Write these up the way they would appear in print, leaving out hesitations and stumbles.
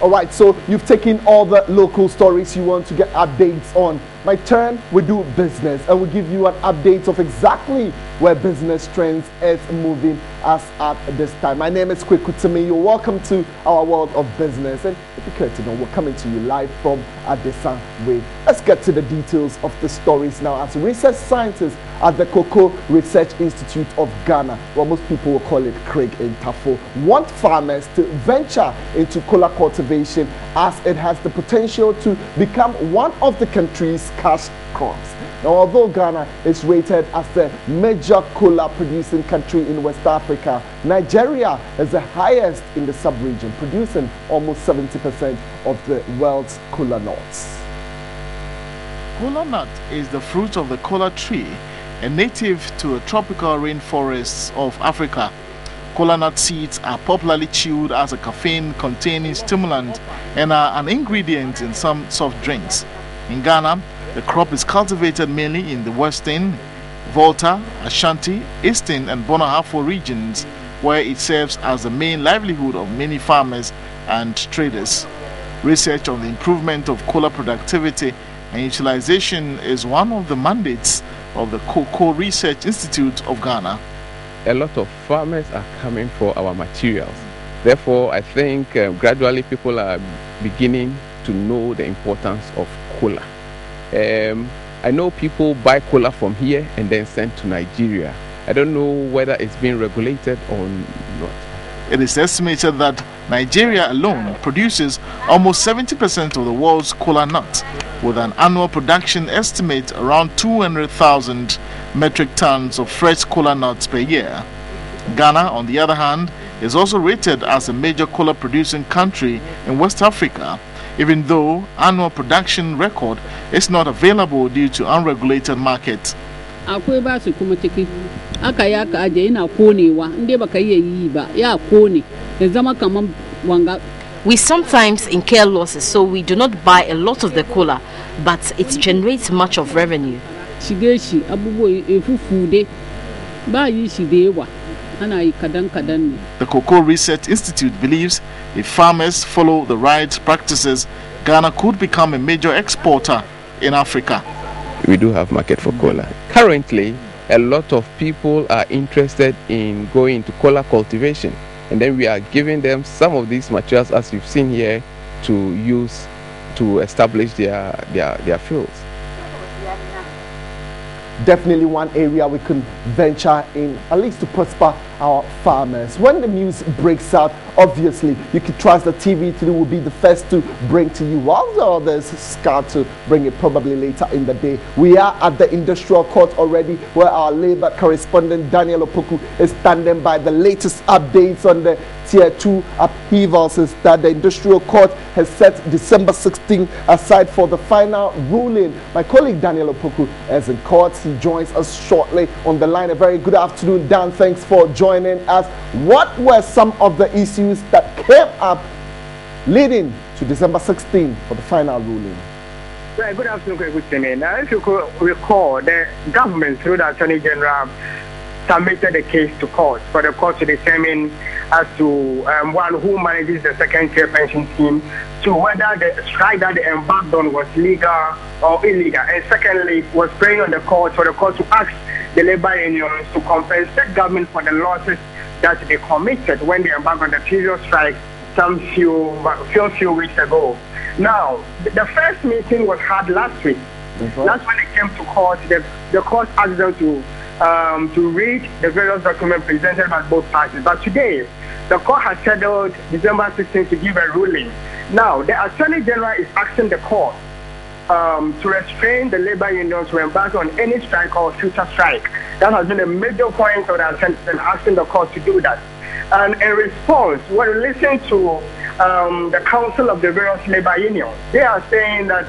All right, so you've taken all the local stories you want to get updates on. My turn, we do business and we give you an update of exactly where business trends is moving as at this time. My name is Kwekutimi. You're welcome to our world of business. And if you care to know, we're coming to you live from Adesa Way. Let's get to the details of the stories now. As research scientists at the Cocoa Research Institute of Ghana, well, most people will call it Craig and Tafo, want farmers to venture into cola cultivation as it has the potential to become one of the country's cash crops. Now, although Ghana is rated as the major cola producing country in West Africa, Nigeria is the highest in the sub-region, producing almost 70% of the world's cola nuts. Cola nut is the fruit of the cola tree, a native to the tropical rainforests of Africa. Cola nut seeds are popularly chewed as a caffeine-containing stimulant and are an ingredient in some soft drinks. In Ghana, the crop is cultivated mainly in the Western, Volta, Ashanti, Eastern and Bono-Ahafo regions, where it serves as the main livelihood of many farmers and traders. Research on the improvement of cola productivity and utilization is one of the mandates of the Cocoa Research Institute of Ghana. A lot of farmers are coming for our materials. Therefore, I think gradually people are beginning to know the importance of cola. I know people buy cola from here and then send to Nigeria. I don't know whether it's being regulated or not. It is estimated that Nigeria alone produces almost 70% of the world's cola nuts, with an annual production estimate around 200,000 metric tons of fresh cola nuts per year. Ghana, on the other hand, is also rated as a major cola producing country in West Africa, even though annual production record is not available due to unregulated markets. We sometimes incur losses, so we do not buy a lot of the cola, but it generates much of revenue. The Cocoa Research Institute believes if farmers follow the right practices, Ghana could become a major exporter in Africa. We do have market for cola. Currently, a lot of people are interested in going into cola cultivation, and then we are giving them some of these materials, as you've seen here, to use to establish their fields. Definitely one area we can venture in, at least to prosper our farmers. When the news breaks out, obviously you can trust that TV3 will be the first to bring to you, while the others scared to bring it probably later in the day. We are at the industrial court already, where our labor correspondent Daniel Opoku is standing by. The latest updates on the Tier 2 upheavals is that the industrial court has set December 16 aside for the final ruling. My colleague Daniel Opoku is in court. He joins us shortly on the line. A very good afternoon, Dan. Thanks for joining us. What were some of the issues that came up leading to December 16 for the final ruling? Well, good afternoon. Now, if you could recall, the government, through the Attorney General, submitted the case to court for the court to determine as to one, who manages the second-tier pension scheme, to whether the strike that they embarked on was legal or illegal, and secondly, was praying on the court for the court to ask the labor unions to compensate government for the losses that they committed when they embarked on the previous strike some few weeks ago. Now, the first meeting was had last week. That's when they came to court. The court asked them to read the various documents presented by both parties. But today, the court has scheduled December 16th to give a ruling. Now, the Attorney General is asking the court to restrain the labor unions to embark on any strike or future strike. That has been a major point of the attention, asking the court to do that. And in response, when we listen to the Council of the various labor unions, they are saying that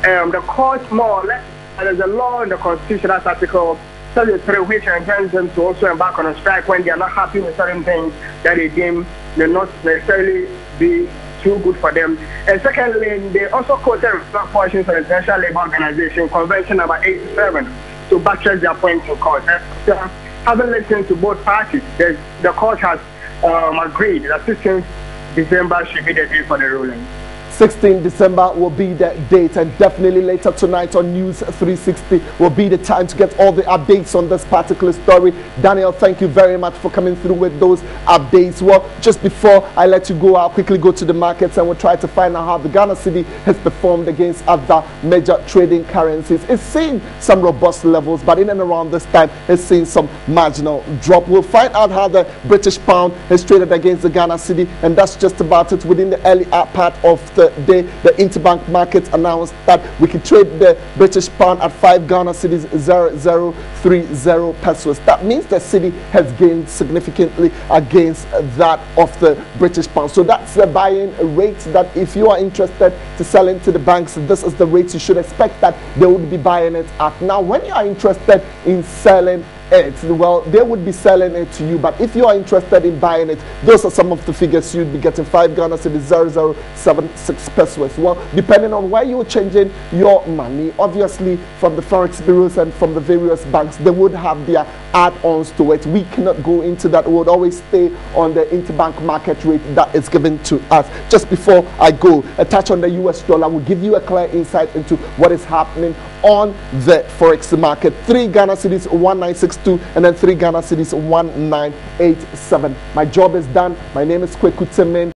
the court, more or less, there's a law in the Constitution, that's Article 33, which encourages them to also embark on a strike when they are not happy with certain things that they deem may not necessarily be too good for them. And secondly, they also quoted portions of the International Labour Organization Convention number 87 to buttress their point to court. Having listened to both parties, the court has agreed that since December should be the day for the ruling. 16 December will be the date, and definitely later tonight on News 360 will be the time to get all the updates on this particular story. Daniel, thank you very much for coming through with those updates. Well, just before I let you go, I'll quickly go to the markets and we'll try to find out how the Ghana cedi has performed against other major trading currencies. It's seen some robust levels, but in and around this time, it's seen some marginal drop. We'll find out how the British pound has traded against the Ghana cedi, and that's just about it. Within the early part of the day, the interbank market announced that we could trade the British pound at 5 Ghana cedis 0030 pesos. That means the cedi has gained significantly against that of the British pound. So that's the buying rate, that if you are interested to sell into the banks, this is the rate you should expect that they would be buying it at. Now, when you are interested in selling it, well, they would be selling it to you, but if you are interested in buying it, those are some of the figures you'd be getting. 5 Ghana cedis 0076 pesos. Well, depending on where you're changing your money, obviously from the forex bureaus and from the various banks, they would have their add-ons to it. We cannot go into that. We would always stay on the interbank market rate that is given to us. Just before I go, a touch on the US dollar will give you a clear insight into what is happening on the forex market. 3 Ghana cedis 1962, and then 3 Ghana cedis 1987. My job is done. My name is Kweku Temen.